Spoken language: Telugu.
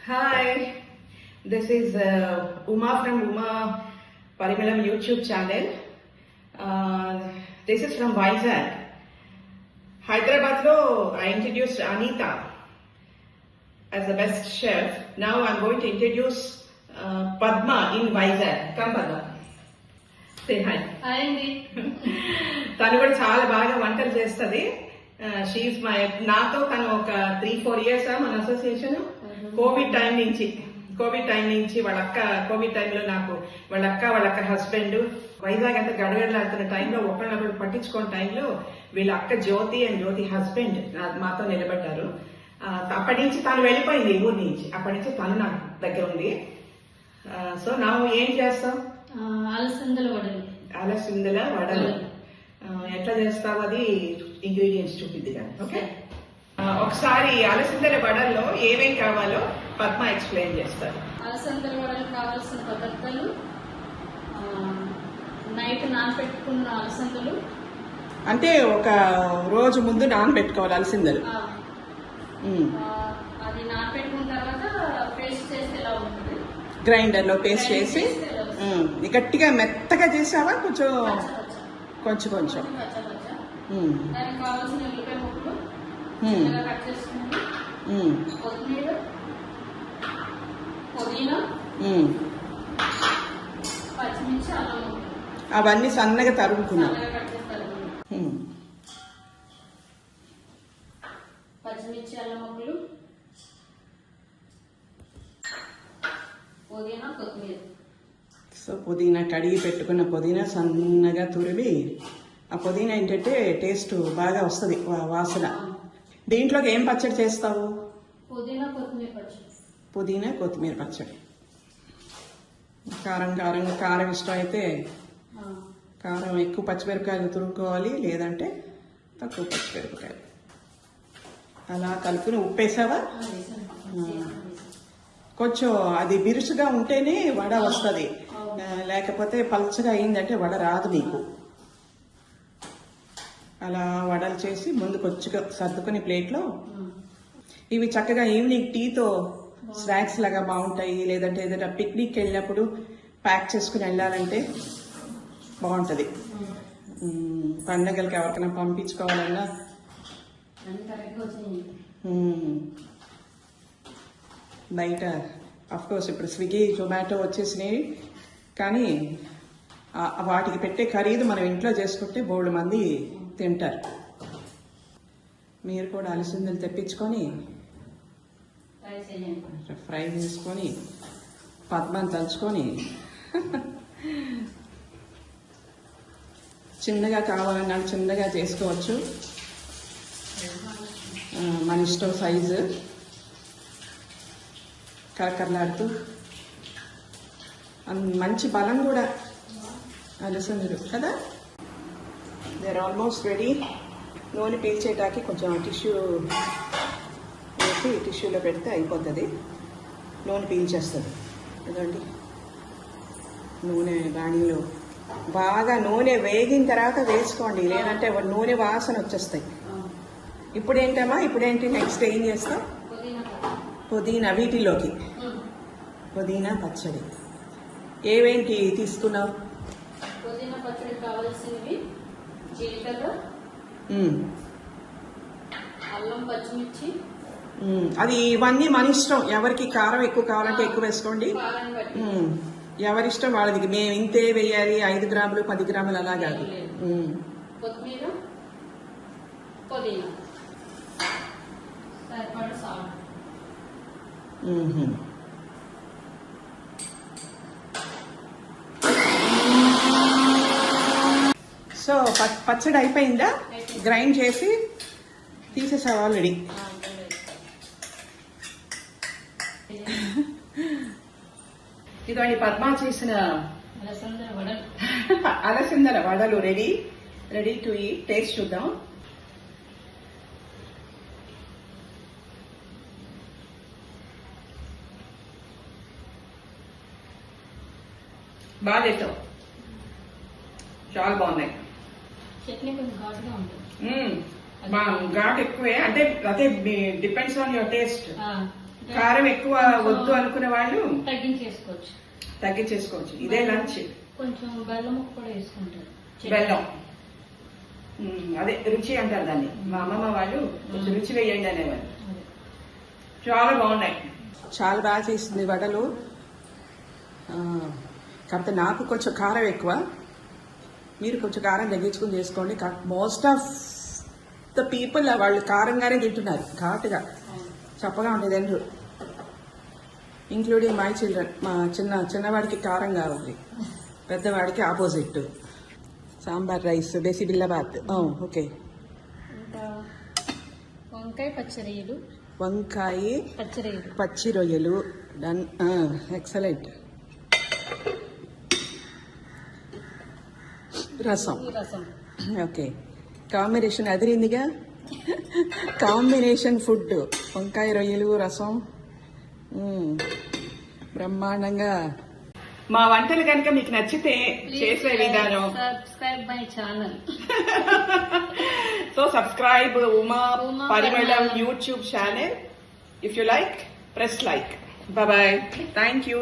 Hi, this is Uma from Uma Parimalam YouTube channel. This is from Vizag. Hyderabad lo I introduced Anita as the best chef. Now I'm going to introduce Padma in Vizag. Come Padma. Say hi. Hi Andy. తను కూడా చాలా బాగా వంటలు చేస్తుంది. షీఈస్ మై నాతో తను ఒక 3-4 years మన అసోసియేషన్. కోవిడ్ టైం నుంచి వాళ్ళ అక్క కోవిడ్ టైంలో నాకు వాళ్ళ అక్క హస్బెండ్ వైజాగ్ అంతా గడగడలాడుతున్న టైంలో ఒకళ్ళొకళ్ళు పట్టించుకున్న టైంలో వీళ్ళ అక్క జ్యోతి అండ్ జ్యోతి హస్బెండ్ మాతో నిలబడ్డారు. అప్పటి నుంచి తను వెళ్ళిపోయింది ఊరి నుంచి. అప్పటి నుంచి తను నా దగ్గర ఉంది. సో నా ఏం చేస్తాం? అలసిందల వడలు ఎట్లా చేస్తావు అది ఇంగ్రీడియంట్స్ చూపిద్ది కానీ. ఓకే, ఒకసారి అలసిందల వడల్లో ఏమేం కావాలో పద్మ ఎక్స్ప్లెయిన్ చేస్తారు. అలసిందల వడలు కావాల్సిన పదార్థాలు: నైట్ నానబెట్టుకున్న అలసిందలు, అంటే ఒక రోజు ముందు నానబెట్టుకోవాలి అలసిందలు. అది నానబెట్టుకున్న తర్వాత పేస్ట్ చేస్తే ఎలా ఉంటుంది? గ్రైండర్ లో పేస్ట్ చేసి గట్టిగా మెత్తగా చేసావా? కొంచెం దానికి కావాల్సిన ఉల్లిపాయ ముక్కలు కట్ చేసుకుని, కొత్తిమీర, పుదీనా, పచ్చిమిర్చి, అల్లం అవన్నీ సన్నగా తరుగుకున్నాం. పచ్చిమిర్చి, అల్లం ముక్కలు, పుదీనా, కొత్తిమీర. సో పుదీనా కడిగి పెట్టుకున్న పుదీనా సన్నగా తురిమి, ఆ పుదీనా ఏంటంటే టేస్ట్ బాగా వస్తుంది, వాసన. దీంట్లోకి ఏం పచ్చడి చేస్తావు? పుదీనా కొత్తిమీర పచ్చడి. కారం ఇష్టం అయితే కారం ఎక్కువ పచ్చిమిరపకాయలు తురుముకోవాలి, లేదంటే తక్కువ పచ్చిమిరపకాయలు. అలా కలుపుకుని ఉప్పేసావా? కొంచెం అది బిరుసుగా ఉంటేనే వడ వస్తుంది, లేకపోతే పల్చగా అయిందంటే వడ రాదు నీకు. అలా వడలు చేసి ముందు కొంచెంగా సర్దుకుని ప్లేట్లో. ఇవి చక్కగా ఈవినింగ్ టీతో స్నాక్స్ లాగా బాగుంటాయి, లేదంటే ఏదైనా పిక్నిక్ వెళ్ళినప్పుడు ప్యాక్ చేసుకుని వెళ్ళాలంటే బాగుంటుంది. పండగలకి ఎవరికైనా పంపించుకోవాలన్నా. బయట అఫ్కోర్స్ ఇప్పుడు స్విగ్గీ, జొమాటో వచ్చేసినాయి, కానీ వాటికి పెట్టే ఖరీదు మనం ఇంట్లో చేసుకుంటే బోల్డ్ మంది తింటారు. మీరు కూడా అలసిందలు తెప్పించుకొని ఫ్రై చేసుకొని పద్మని తలుచుకొని చిన్నగా కావాలన్నా చిన్నగా చేసుకోవచ్చు, మన ఇష్టం సైజు. కరకరలాడుతూ మంచి బలం కూడా అలసిందలు కదా. They are almost ready. నూనె పీల్చేటానికి కొంచెం టిష్యూ వేసి టిష్యూలో పెడితే అయిపోతుంది. నూనె పీల్చేస్తుంది. ఎందుకంటే నూనె బాణీలో బాగా నూనె వేగిన తర్వాత వేసుకోండి, లేదంటే నూనె వాసన వచ్చేస్తాయి. ఇప్పుడేంటి నెక్స్ట్ ఏం చేస్తాం? పుదీనా. వీటిలోకి పుదీనా పచ్చడి ఏవేంటి తీసుకున్నావు? పుదీనా పచ్చడి కావాల్సినవి జీలకర్ర, అల్లం, పచ్చిమిర్చి. అది ఇవన్నీ మన ఇష్టం. ఎవరికి కారం ఎక్కువ కావాలంటే ఎక్కువ వేసుకోండి, ఎవరిష్టం వాళ్ళది. మేము ఇంతే వేయాలి, 5 గ్రాములు 10 గ్రాములు అలా కాదు. కొత్తిమీర, పుదీనా, సరిపడా సాల్ట్. సో పచ్చడి అయిపోయిందా? గ్రైండ్ చేసి తీసేసావు ఆల్రెడీ. ఇదిగోండి పద్మ చేసిన అలసిందల వడలు రెడీ టు ఈట్. టేస్ట్ చూద్దాం. బాగా చేస్తావు, చాలా బాగున్నాయి. చట్నీ కొంచెం ఘాటుగా ఉంటుంది. ఘాట్ ఎక్కువే, అంటే అదే డిపెండ్స్ ఆన్ యువర్ టేస్ట్. కారం ఎక్కువ వద్దు అనుకునే వాళ్ళు తగ్గించేసుకోవచ్చు. తగ్గించేసుకోవచ్చు. ఇదే లంచ్. కొంచెం బెల్లం ముక్క కూడా వేసుకుంటారు. బెల్లం అదే రుచి అంటారు దాన్ని. మా అమ్మమ్మ వాళ్ళు కొంచెం రుచి వేయండి అనేవాళ్ళు. చాలా బాగున్నాయి. చాలా బాగా చేసింది వడలు. కాకపోతే నాకు కొంచెం కారం ఎక్కువ, మీరు కొంచెం కారం తగ్గించుకుని చేసుకోండి. మోస్ట్ ఆఫ్ ద పీపుల్ వాళ్ళు కారంగానే తింటున్నారు, ఘాటుగా చప్పగా ఉండేది ఎండ్రు, ఇంక్లూడింగ్ మై చిల్డ్రన్. మా చిన్నవాడికి కారం కావాలి, పెద్దవాడికి ఆపోజిట్. సాంబార్ రైస్, బేసి బిల్లబాత్. ఓకే. ఇంకా వంకాయ పచ్చరొయ్యలు. వంకాయ పచ్చరొయ్యలు. పచ్చి రొయ్యలు. డన్. ఎక్సలెంట్. రసం. రసం. ఓకే, కాంబినేషన్ అదిరిందిగా. కాంబినేషన్ ఫుడ్ వంకాయ రొయ్యలు రసం బ్రహ్మాండంగా. మా వంటలు కనుక మీకు నచ్చితే చేసే విధానం subscribe my channel. So subscribe Uma Parimalam YouTube channel. If you like, press like. Bye. Thank you.